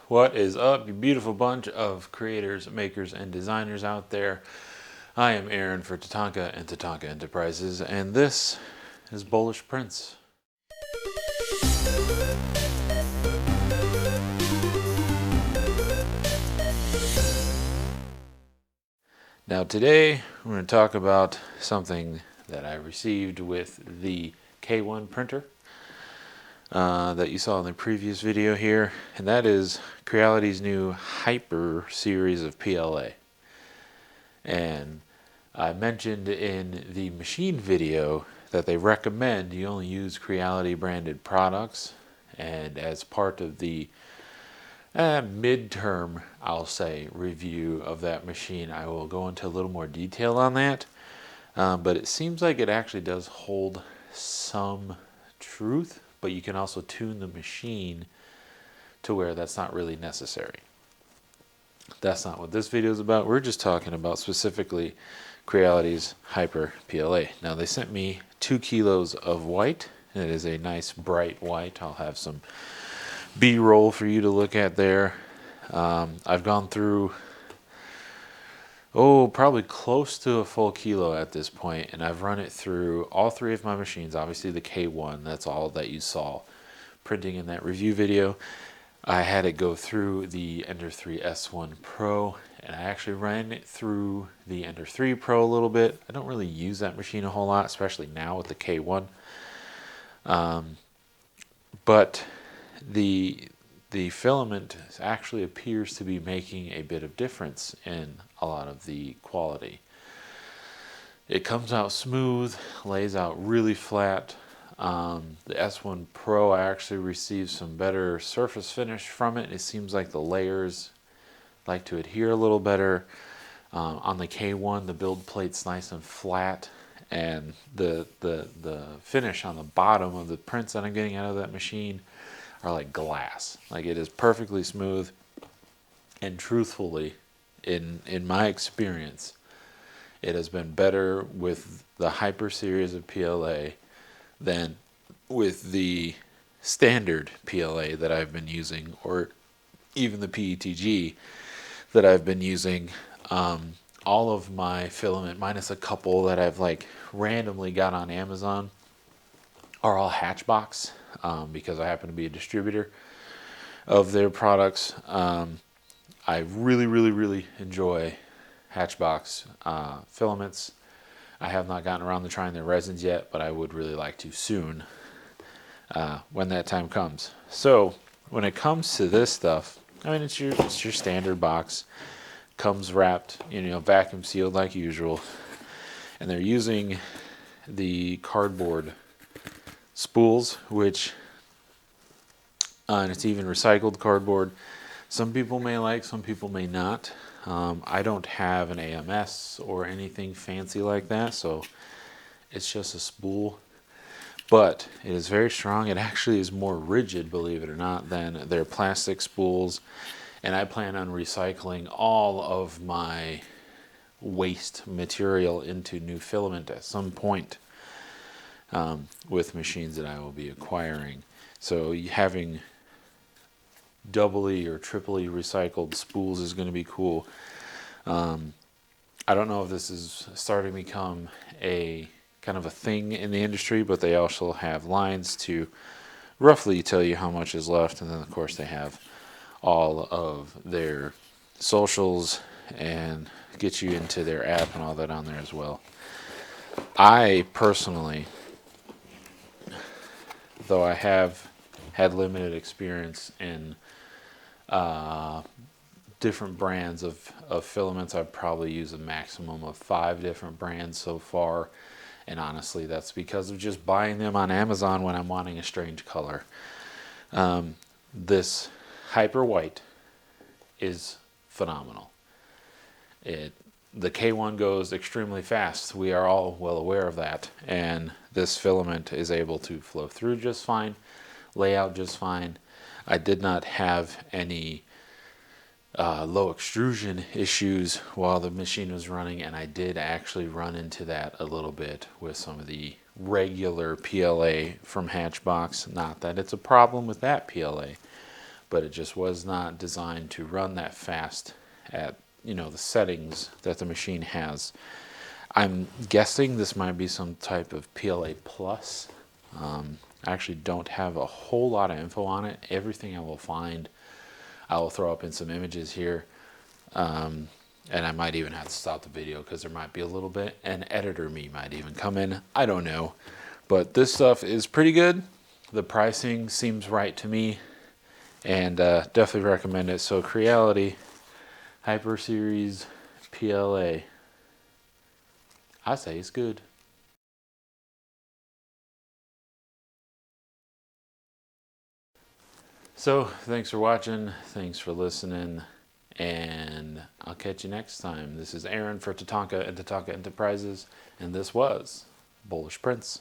What is up, you beautiful bunch of creators, makers, and designers out there? I am Aaron for Tatanka and Tatanka Enterprises, and this is Bullish Prince. Now today we're going to talk about something that I received with the K1 printer that you saw in the previous video here, and that is Creality's new Hyper series of PLA. And I mentioned in the machine video that they recommend you only use Creality branded products, and as part of the midterm, I'll say, review of that machine, I will go into a little more detail on that. But it seems like it actually does hold some truth, but you can also tune the machine to where that's not really necessary. That's not what this video is about. We're just talking about specifically Creality's Hyper PLA. Now they sent me 2 kilos of white, and it is a nice bright white. I'll have some B-roll for you to look at there. I've gone through probably close to a full kilo at this point, and I've run it through all 3 of my machines. Obviously the K1, that's all that you saw printing in that review video. I had it go through the Ender 3 S1 Pro, and I actually ran it through the Ender 3 Pro a little bit. I don't really use that machine a whole lot, especially now with the K1. But the filament actually appears to be making a bit of difference in a lot of the quality. It comes out smooth, lays out really flat. The S1 Pro, I actually received some better surface finish from it. It seems like the layers like to adhere a little better. On the K1, the build plate's nice and flat, and the finish on the bottom of the prints that I'm getting out of that machine are like glass. Like, it is perfectly smooth, and truthfully, in my experience, it has been better with the Hyper series of PLA than with the standard PLA that I've been using, or even the PETG that I've been using. All of my filament, minus a couple that I've like randomly got on Amazon, are all Hatchbox, because I happen to be a distributor of their products. I really enjoy Hatchbox filaments. I have not gotten around to trying their resins yet, but I would really like to soon when that time comes. So when it comes to this stuff, I mean, it's your standard box. Comes wrapped, vacuum sealed like usual, and they're using the cardboard spools, which and it's even recycled cardboard. Some people may like, some people may not. I don't have an AMS or anything fancy like that, so it's just a spool. But it is very strong. It actually is more rigid, believe it or not, than their plastic spools. And I plan on recycling all of my waste material into new filament at some point with machines that I will be acquiring. So having doubly or triply recycled spools is going to be cool. I don't know if this is starting to become a kind of a thing in the industry, but they also have lines to roughly tell you how much is left, and then of course they have all of their socials and get you into their app and all that on there as well. I personally, though I have had limited experience in different brands of filaments, I've probably used a maximum of 5 different brands so far, and honestly that's because of just buying them on Amazon when I'm wanting a strange color. This Hyper White is phenomenal. The K1 goes extremely fast. We are all well aware of that, and this filament is able to flow through just fine, lay out just fine. I did not have any low extrusion issues while the machine was running, and I did actually run into that a little bit with some of the regular PLA from Hatchbox. Not that it's a problem with that PLA, but it just was not designed to run that fast at, you know, the settings that the machine has. I'm guessing this might be some type of PLA plus. I actually don't have a whole lot of info on it. Everything I will find, I will throw up in some images here. And I might even have to stop the video because there might be a little bit. An editor me might even come in. I don't know. But this stuff is pretty good. The pricing seems right to me. And definitely recommend it. So Creality Hyper Series PLA. I say it's good. So thanks for watching. Thanks for listening. And I'll catch you next time. This is Aaron for Tatanka and Tatanka Enterprises, and this was Bullish Prince.